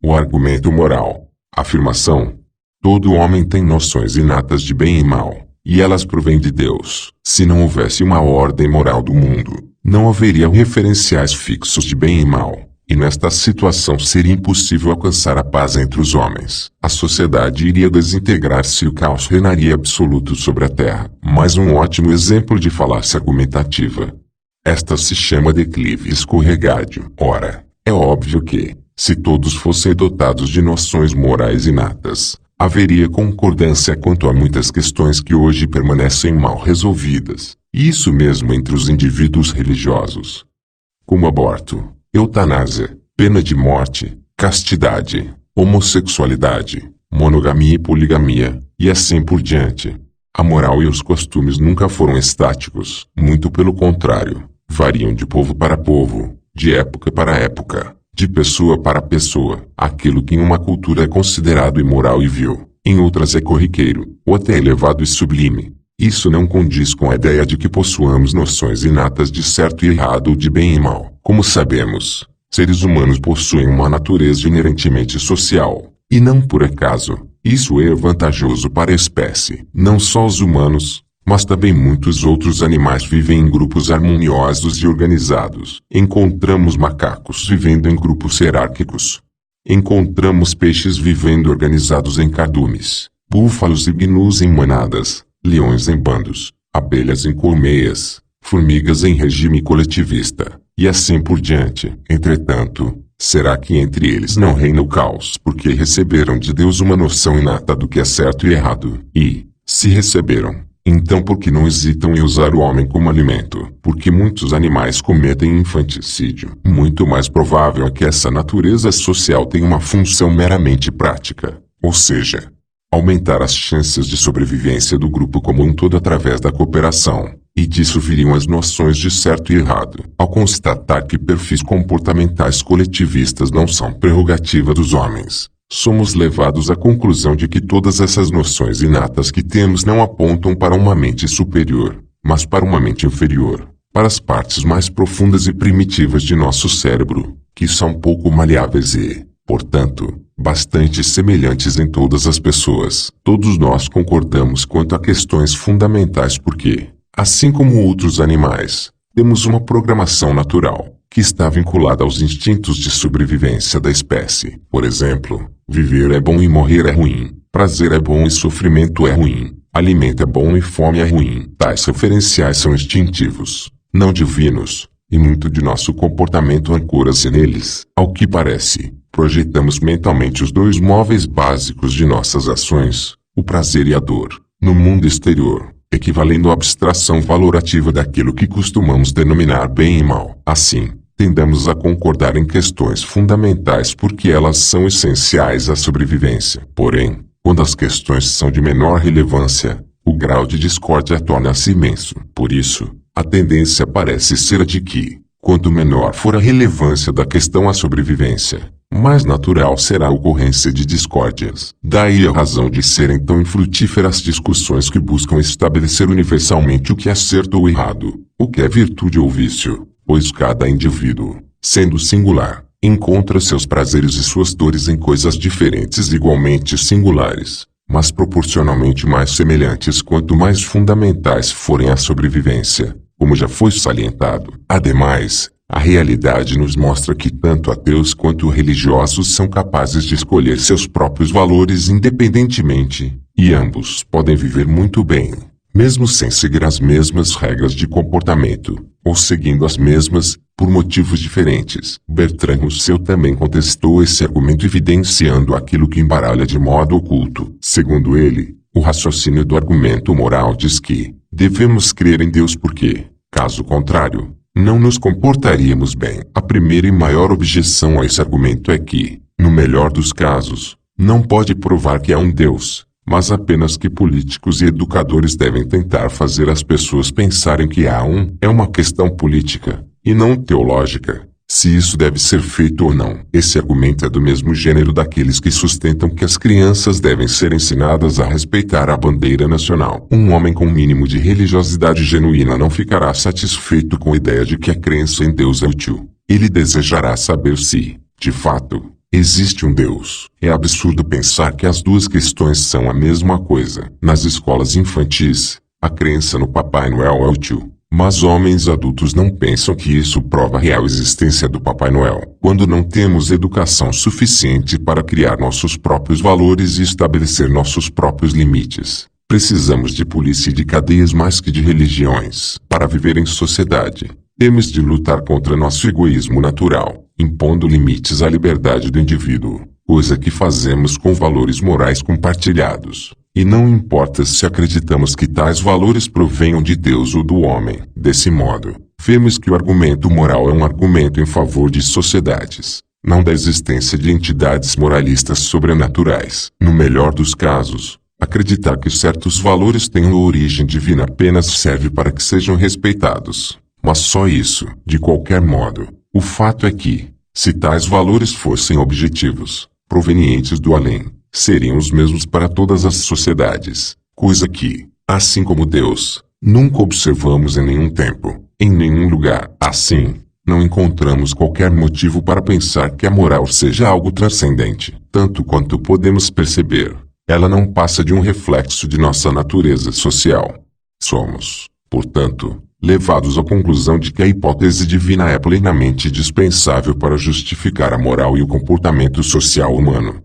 O argumento moral. Afirmação. Todo homem tem noções inatas de bem e mal, e elas provêm de Deus. Se não houvesse uma ordem moral do mundo, não haveria referenciais fixos de bem e mal, e nesta situação seria impossível alcançar a paz entre os homens. A sociedade iria desintegrar-se e o caos reinaria absoluto sobre a terra. Mais um ótimo exemplo de falácia argumentativa. Esta se chama declive escorregadio. Ora, é óbvio que, se todos fossem dotados de noções morais inatas, haveria concordância quanto a muitas questões que hoje permanecem mal resolvidas, e isso mesmo entre os indivíduos religiosos. Como aborto, eutanásia, pena de morte, castidade, homossexualidade, monogamia e poligamia, e assim por diante. A moral e os costumes nunca foram estáticos, muito pelo contrário, variam de povo para povo, de época para época, de pessoa para pessoa. Aquilo que em uma cultura é considerado imoral e vil, em outras é corriqueiro, ou até elevado e sublime. Isso não condiz com a ideia de que possuamos noções inatas de certo e errado ou de bem e mal. Como sabemos, seres humanos possuem uma natureza inerentemente social, e não por acaso. Isso é vantajoso para a espécie. Não só os humanos, mas também muitos outros animais vivem em grupos harmoniosos e organizados. Encontramos macacos vivendo em grupos hierárquicos. Encontramos peixes vivendo organizados em cardumes, búfalos e gnus em manadas, leões em bandos, abelhas em colmeias, formigas em regime coletivista, e assim por diante. Entretanto, será que entre eles não reina o caos porque receberam de Deus uma noção inata do que é certo e errado? E, se receberam, então por que não hesitam em usar o homem como alimento? Porque muitos animais cometem infanticídio. Muito mais provável é que essa natureza social tenha uma função meramente prática, ou seja, aumentar as chances de sobrevivência do grupo como um todo através da cooperação, e disso viriam as noções de certo e errado. Ao constatar que perfis comportamentais coletivistas não são prerrogativa dos homens, somos levados à conclusão de que todas essas noções inatas que temos não apontam para uma mente superior, mas para uma mente inferior, para as partes mais profundas e primitivas de nosso cérebro, que são pouco maleáveis e, portanto, bastante semelhantes em todas as pessoas. Todos nós concordamos quanto a questões fundamentais porque, assim como outros animais, temos uma programação natural, que está vinculada aos instintos de sobrevivência da espécie. Por exemplo, viver é bom e morrer é ruim, prazer é bom e sofrimento é ruim, alimento é bom e fome é ruim. Tais referenciais são instintivos, não divinos, e muito de nosso comportamento ancora-se neles. Ao que parece, projetamos mentalmente os dois móveis básicos de nossas ações, o prazer e a dor, no mundo exterior, equivalendo à abstração valorativa daquilo que costumamos denominar bem e mal. Assim, tendemos a concordar em questões fundamentais porque elas são essenciais à sobrevivência. Porém, quando as questões são de menor relevância, o grau de discórdia torna-se imenso. Por isso, a tendência parece ser a de que, quanto menor for a relevância da questão à sobrevivência, mais natural será a ocorrência de discórdias. Daí a razão de serem tão infrutíferas discussões que buscam estabelecer universalmente o que é certo ou errado, o que é virtude ou vício, pois cada indivíduo, sendo singular, encontra seus prazeres e suas dores em coisas diferentes igualmente singulares, mas proporcionalmente mais semelhantes quanto mais fundamentais forem à sobrevivência, como já foi salientado. Ademais, a realidade nos mostra que tanto ateus quanto religiosos são capazes de escolher seus próprios valores independentemente, e ambos podem viver muito bem, mesmo sem seguir as mesmas regras de comportamento, ou seguindo as mesmas, por motivos diferentes. Bertrand Russell também contestou esse argumento evidenciando aquilo que embaralha de modo oculto. Segundo ele, o raciocínio do argumento moral diz que devemos crer em Deus porque, caso contrário, não nos comportaríamos bem. A primeira e maior objeção a esse argumento é que, no melhor dos casos, não pode provar que há um Deus, mas apenas que políticos e educadores devem tentar fazer as pessoas pensarem que há um. É uma questão política, e não teológica, se isso deve ser feito ou não. Esse argumento é do mesmo gênero daqueles que sustentam que as crianças devem ser ensinadas a respeitar a bandeira nacional. Um homem com um mínimo de religiosidade genuína não ficará satisfeito com a ideia de que a crença em Deus é útil. Ele desejará saber se, de fato, Existe um Deus. É absurdo pensar que as duas questões são a mesma coisa. Nas escolas infantis, a crença no Papai Noel é útil, mas homens adultos não pensam que isso prova a real existência do Papai Noel. Quando não temos educação suficiente para criar nossos próprios valores e estabelecer nossos próprios limites, precisamos de polícia e de cadeias mais que de religiões. Para viver em sociedade, temos de lutar contra nosso egoísmo natural, impondo limites à liberdade do indivíduo, coisa que fazemos com valores morais compartilhados. E não importa se acreditamos que tais valores provenham de Deus ou do homem. Desse modo, vemos que o argumento moral é um argumento em favor de sociedades, não da existência de entidades moralistas sobrenaturais. No melhor dos casos, acreditar que certos valores tenham origem divina apenas serve para que sejam respeitados. Mas só isso. De qualquer modo, o fato é que, se tais valores fossem objetivos, provenientes do além, seriam os mesmos para todas as sociedades, coisa que, assim como Deus, nunca observamos em nenhum tempo, em nenhum lugar. Assim, não encontramos qualquer motivo para pensar que a moral seja algo transcendente. Tanto quanto podemos perceber, ela não passa de um reflexo de nossa natureza social. Somos, portanto, levados à conclusão de que a hipótese divina é plenamente dispensável para justificar a moral e o comportamento social humano.